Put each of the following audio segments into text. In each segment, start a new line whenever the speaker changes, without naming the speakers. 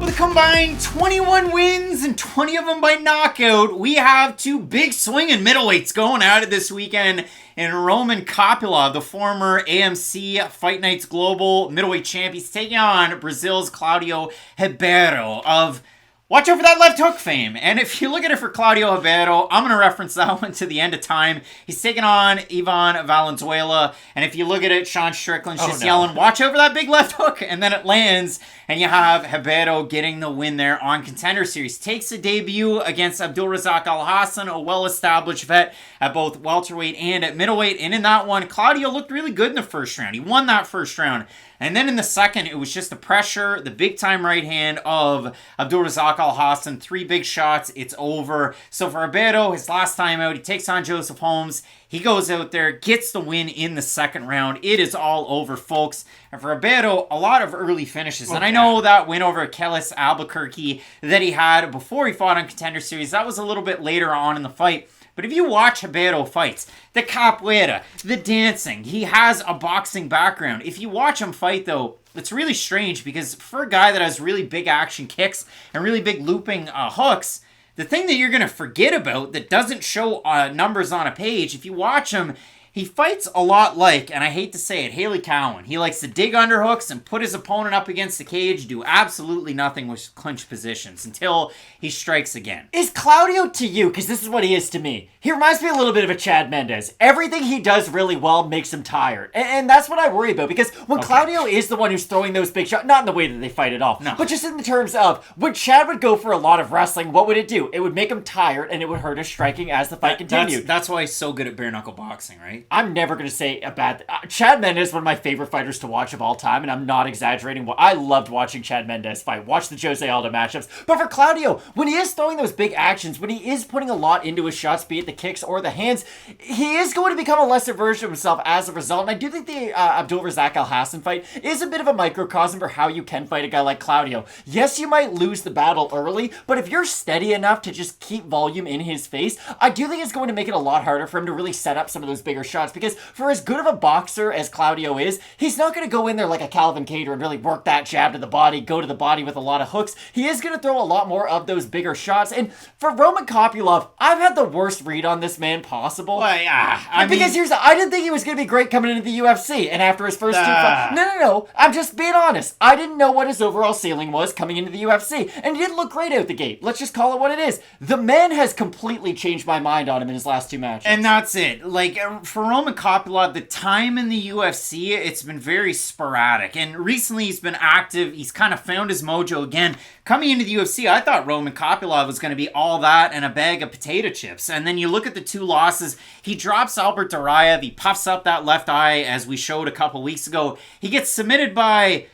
With a combined 21 wins and 20 of them by knockout, we have two big swinging middleweights going at it this weekend. And Roman Kopylov, the former AMC Fight Nights Global middleweight champ, he's taking on Brazil's Claudio Ribeiro of watch out for that left hook fame. And if you look at it for Claudio Ribeiro, I'm going to reference that one to the end of time. He's taking on Ivan Valenzuela. And if you look at it, Sean Strickland's just yelling, watch out for that big left hook. And then it lands. And you have Ribeiro getting the win there on Contender Series. Takes a debut against Abdulrazak Alhassan, a well-established vet at both welterweight and at middleweight. And in that one, Claudio looked really good in the first round. He won that first round. And then in the second, it was just the pressure, the big-time right hand of Abdulrazak Alhassan. 3 big shots, it's over. So for Ribeiro, his last time out, he takes on Joseph Holmes. He goes out there, gets the win in the second round. It is all over, folks. And for Ribeiro, a lot of early finishes. And I know that win over Kellis Albuquerque that he had before he fought on Contender Series, that was a little bit later on in the fight. But if you watch Ribeiro fights, the capoeira, the dancing, he has a boxing background. If you watch him fight, though, it's really strange because for a guy that has really big action kicks and really big looping hooks, the thing that you're going to forget about that doesn't show numbers on a page, if you watch him, he fights a lot like, and I hate to say it, Haley Cowan. He likes to dig underhooks and put his opponent up against the cage, do absolutely nothing with clinch positions until he strikes again.
Is Claudio to you, because this is what he is to me, he reminds me a little bit of a Chad Mendes. Everything he does really well makes him tired. And that's what I worry about, because when Claudio is the one who's throwing those big shots, not in the way that they fight at all, but just in the terms of, when Chad would go for a lot of wrestling, what would it do? It would make him tired, and it would hurt his striking as the fight continued.
That's why he's so good at bare-knuckle boxing, right?
I'm never going to say a bad... Chad Mendes is one of my favorite fighters to watch of all time, and I'm not exaggerating. I loved watching Chad Mendes fight. Watch the Jose Aldo matchups. But for Claudio, when he is throwing those big actions, when he is putting a lot into his shots, be it the kicks or the hands, he is going to become a lesser version of himself as a result. And I do think the Abdulrazak Alhassan fight is a bit of a microcosm for how you can fight a guy like Claudio. Yes, you might lose the battle early, but if you're steady enough to just keep volume in his face, I do think it's going to make it a lot harder for him to really set up some of those bigger shots, because for as good of a boxer as Claudio is, he's not going to go in there like a Calvin Kattar and really work that jab to the body, go to the body with a lot of hooks. He is going to throw a lot more of those bigger shots. And for Roman Kopylov, I've had the worst read on this man possible.
Well, yeah, I
didn't think he was going to be great coming into the UFC. And after his first 2 fights... No. I'm just being honest. I didn't know what his overall ceiling was coming into the UFC. And he didn't look great out the gate. Let's just call it what it is. The man has completely changed my mind on him in his last 2 matches.
And that's it. Like, for Roman Kopylov, the time in the UFC, it's been very sporadic. And recently he's been active. He's kind of found his mojo again. Coming into the UFC, I thought Roman Kopylov was going to be all that and a bag of potato chips. And then you look at the 2 losses. He drops Albert Duraev. He puffs up that left eye, as we showed a couple weeks ago. He gets submitted by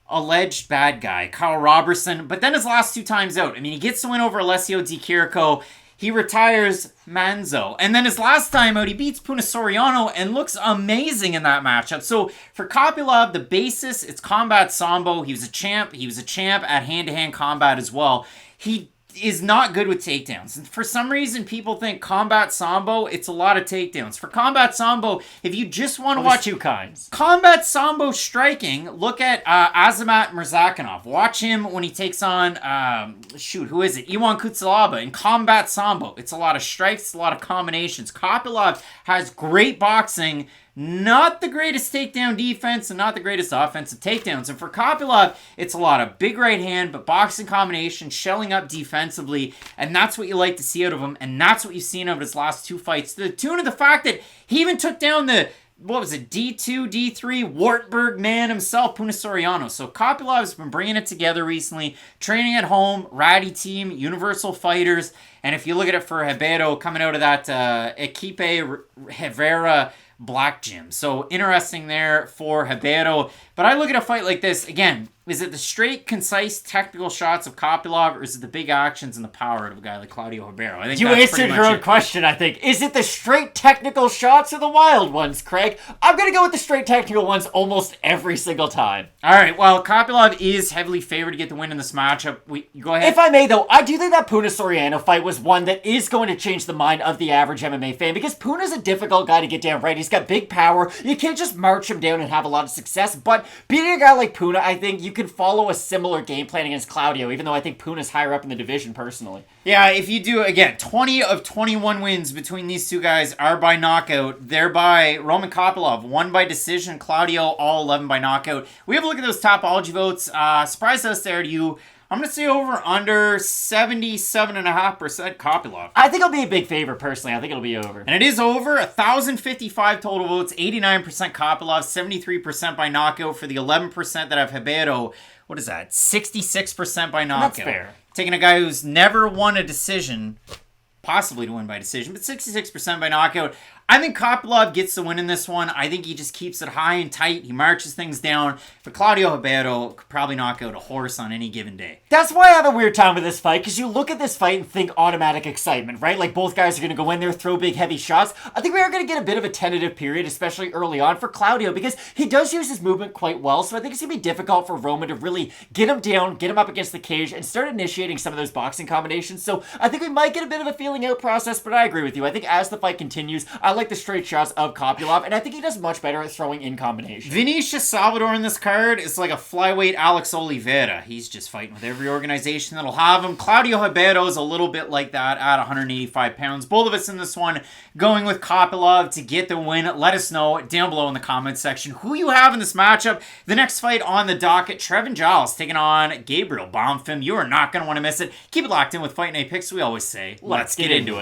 alleged bad guy, Kyle Robertson. But then his last 2 times out, I mean, he gets the win over Alessio Di Chirico. He retires Manzo. And then his last time out, he beats Puna Soriano and looks amazing in that matchup. So for Kopylov, the basis, it's combat sambo. He was a champ. He was a champ at hand-to-hand combat as well. He is not good with takedowns. And for some reason, people think combat sambo, it's a lot of takedowns. For combat sambo, if you just want to watch
2 kinds.
Combat sambo striking, look at Azamat Murzakanov. Watch him when he takes on, who is it? Iwan Kutsalaba in combat sambo. It's a lot of strikes, a lot of combinations. Kopylov has great boxing, not the greatest takedown defense and not the greatest offensive takedowns. And for Kopylov, it's a lot of big right hand, but boxing combination, shelling up defensively. And that's what you like to see out of him. And that's what you've seen out of his last 2 fights. To the tune of the fact that he even took down the, D2, D3 Wartburg man himself, Puna Soriano. So Kopylov has been bringing it together recently, training at home, ratty team, universal fighters. And if you look at it for Ribeiro, coming out of that Equipe Herrera Black Gym. So interesting there for Ribeiro. But I look at a fight like this, again, is it the straight, concise, technical shots of Kopylov, or is it the big actions and the power of a guy like Claudio Ribeiro? I think
you answered your own question, I think. Is it the straight technical shots or the wild ones, Craig? I'm going to go with the straight technical ones almost every single time.
All right, well, Kopylov is heavily favored to get the win in this matchup. Go ahead.
If I may, though, I do think that Puna Soriano fight was one that is going to change the mind of the average MMA fan, because Puna's a difficult guy to get down right. He's got big power. You can't just march him down and have a lot of success, but beating a guy like Puna, I think you could follow a similar game plan against Claudio, even though I think Puna's higher up in the division personally.
Yeah, if you do, again, 20 of 21 wins between these two guys are by knockout. Thereby, Roman Kopylov, 1 by decision. Claudio, all 11 by knockout. We have a look at those Topology votes. Surprise us there to you. I'm going to say over under 77.5% Kopylov.
I think it'll be a big favorite, personally. I think it'll be over.
And it is over. 1,055 total votes, 89% Kopylov, 73% by knockout for the 11% that have Ribeiro. What is that? 66% by knockout.
That's fair.
Taking a guy who's never won a decision, possibly to win by decision, but 66% by knockout. I think Kopylov gets the win in this one. I think he just keeps it high and tight. He marches things down. But Claudio Ribeiro could probably knock out a horse on any given day.
That's why I have a weird time with this fight, because you look at this fight and think automatic excitement, right? Like, both guys are going to go in there, throw big, heavy shots. I think we are going to get a bit of a tentative period, especially early on for Claudio, because he does use his movement quite well, so I think it's going to be difficult for Roman to really get him down, get him up against the cage, and start initiating some of those boxing combinations. So I think we might get a bit of a feeling out process, but I agree with you. I think as the fight continues, I like the straight shots of Kopylov, and I think he does much better at throwing in combination.
Vinicius Salvador in this card is like a flyweight Alex Oliveira. He's just fighting with every organization that'll have him. Claudio Ribeiro is a little bit like that at 185 pounds. Both of us in this one going with Kopylov to get the win. Let us know down below in the comments section who you have in this matchup. The next fight on the docket, Trevin Giles taking on Gabriel Bonfim. You are not going to want to miss it. Keep it locked in with Fight Night Picks. We always say, let's get into it.